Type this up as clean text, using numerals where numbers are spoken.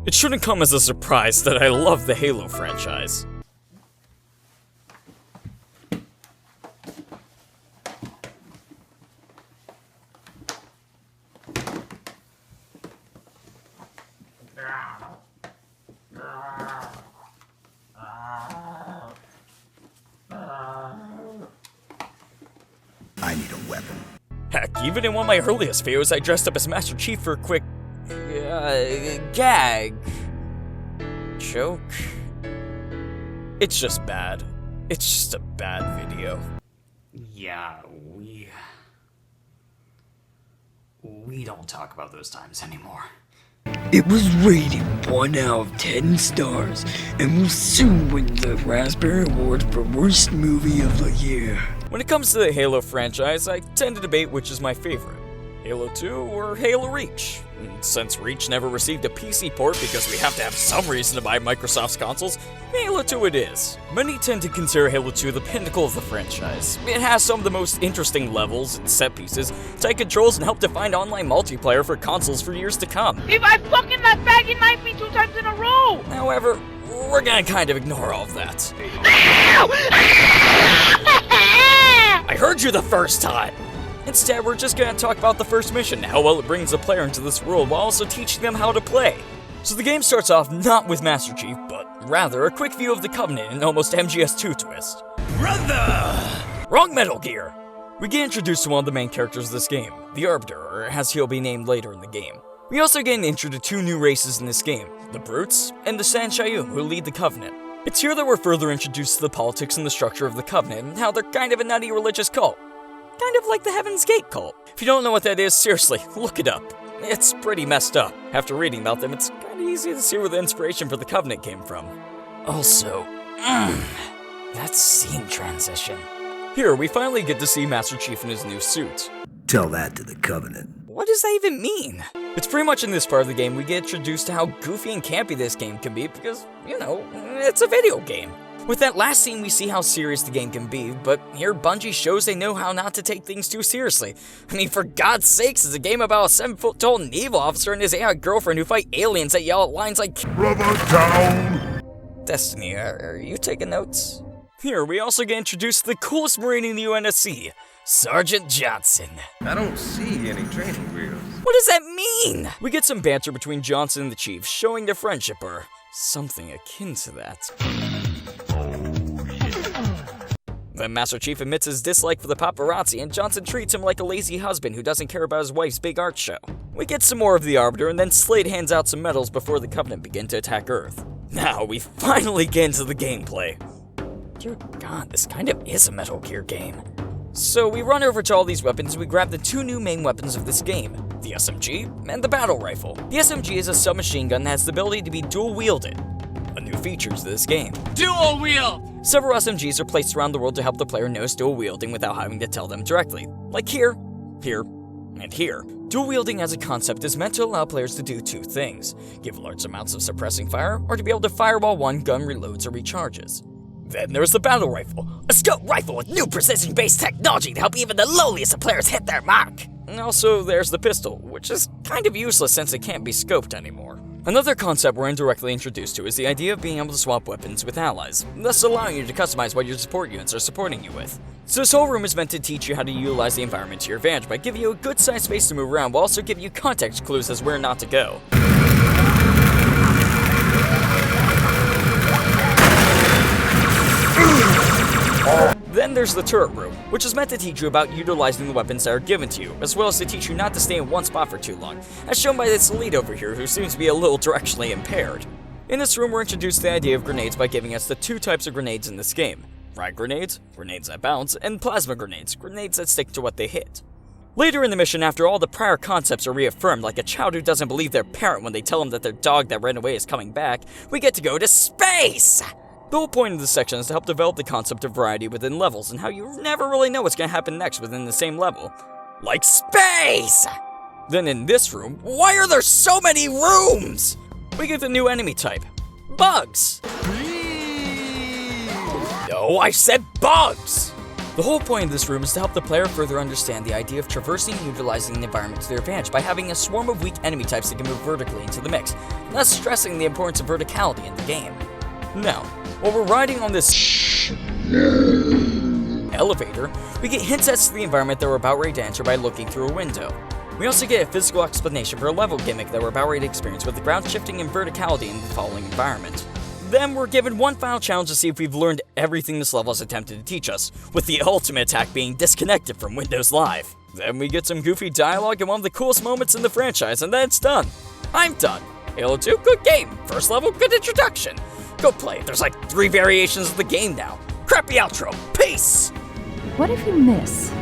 It shouldn't come as a surprise that I love the Halo franchise. I need a weapon. Heck, even in one of my earliest videos, I dressed up as Master Chief for a quick gag. Joke. It's just bad. It's just a bad video. Yeah, we don't talk about those times anymore. It was rated 1 out of 10 stars and will soon win the Raspberry Award for Worst Movie of the Year. When it comes to the Halo franchise, I tend to debate which is my favorite, Halo 2 or Halo Reach. And since Reach never received a PC port because we have to have some reason to buy Microsoft's consoles, Halo 2 it is. Many tend to consider Halo 2 the pinnacle of the franchise. It has some of the most interesting levels and set pieces, tight controls, and help define online multiplayer for consoles for years to come. If I fucking that faggot knifed me 2 times in a row! However, we're gonna kind of ignore all of that. I heard you the first time! Instead, we're just gonna talk about the first mission, how well it brings the player into this world while also teaching them how to play. So the game starts off not with Master Chief, but rather a quick view of the Covenant in almost MGS2 twist. Brother! Wrong Metal Gear! We get introduced to one of the main characters of this game, the Arbiter, or as he'll be named later in the game. We also get an intro to 2 new races in this game, the Brutes and the Sanshayum, who lead the Covenant. It's here that we're further introduced to the politics and the structure of the Covenant, and how they're kind of a nutty religious cult. Kind of like the Heaven's Gate cult. If you don't know what that is, seriously, look it up. It's pretty messed up. After reading about them, it's kind of easy to see where the inspiration for the Covenant came from. Also, that scene transition. Here, we finally get to see Master Chief in his new suit. Tell that to the Covenant. What does that even mean? It's pretty much in this part of the game we get introduced to how goofy and campy this game can be because, you know, it's a video game. With that last scene, we see how serious the game can be, but here Bungie shows they know how not to take things too seriously. I mean, for God's sakes, it's a game about a 7-foot-tall naval officer and his AI girlfriend who fight aliens that yell at lines like "Brother down!" Destiny, are you taking notes? Here, we also get introduced to the coolest Marine in the UNSC, Sergeant Johnson. I don't see any training wheels. What does that mean? We get some banter between Johnson and the Chief, showing their friendship, or something akin to that. Then Master Chief admits his dislike for the paparazzi, and Johnson treats him like a lazy husband who doesn't care about his wife's big art show. We get some more of the Arbiter, and then Slade hands out some medals before the Covenant begin to attack Earth. Now, we finally get into the gameplay. Dear God, this kind of is a Metal Gear game. So we run over to all these weapons and we grab the 2 new main weapons of this game, the SMG and the battle rifle. The SMG is a submachine gun that has the ability to be dual-wielded, a new feature to this game. Dual wield! Several SMGs are placed around the world to help the player know dual wielding without having to tell them directly. Like here, here, and here. Dual wielding as a concept is meant to allow players to do 2 things: give large amounts of suppressing fire, or to be able to fire while one gun reloads or recharges. Then there's the battle rifle, a scope rifle with new precision-based technology to help even the lowliest of players hit their mark. And also there's the pistol, which is kind of useless since it can't be scoped anymore. Another concept we're indirectly introduced to is the idea of being able to swap weapons with allies, thus allowing you to customize what your support units are supporting you with. So this whole room is meant to teach you how to utilize the environment to your advantage by giving you a good sized space to move around while also giving you context clues as where not to go. Then there's the turret room, which is meant to teach you about utilizing the weapons that are given to you, as well as to teach you not to stay in one spot for too long, as shown by this elite over here who seems to be a little directionally impaired. In this room, we're introduced to the idea of grenades by giving us the 2 types of grenades in this game: frag grenades, grenades that bounce, and plasma grenades, grenades that stick to what they hit. Later in the mission, after all the prior concepts are reaffirmed, like a child who doesn't believe their parent when they tell them that their dog that ran away is coming back, we get to go to space! The whole point of this section is to help develop the concept of variety within levels and how you never really know what's going to happen next within the same level. Like space! Then in this room, why are there so many rooms? We get the new enemy type, bugs. No, I said bugs! The whole point of this room is to help the player further understand the idea of traversing and utilizing the environment to their advantage by having a swarm of weak enemy types that can move vertically into the mix, thus stressing the importance of verticality in the game. Now, while we're riding on this elevator, we get hints as to the environment that we're about ready to enter by looking through a window. We also get a physical explanation for a level gimmick that we're about ready to experience with the ground shifting and verticality in the following environment. Then we're given one final challenge to see if we've learned everything this level has attempted to teach us, with the ultimate attack being disconnected from Windows Live. Then we get some goofy dialogue and one of the coolest moments in the franchise, and then it's done. I'm done. Halo 2, good game. First level, good introduction. Go play it. There's like 3 variations of the game now. Crappy outro. Peace! What if you miss?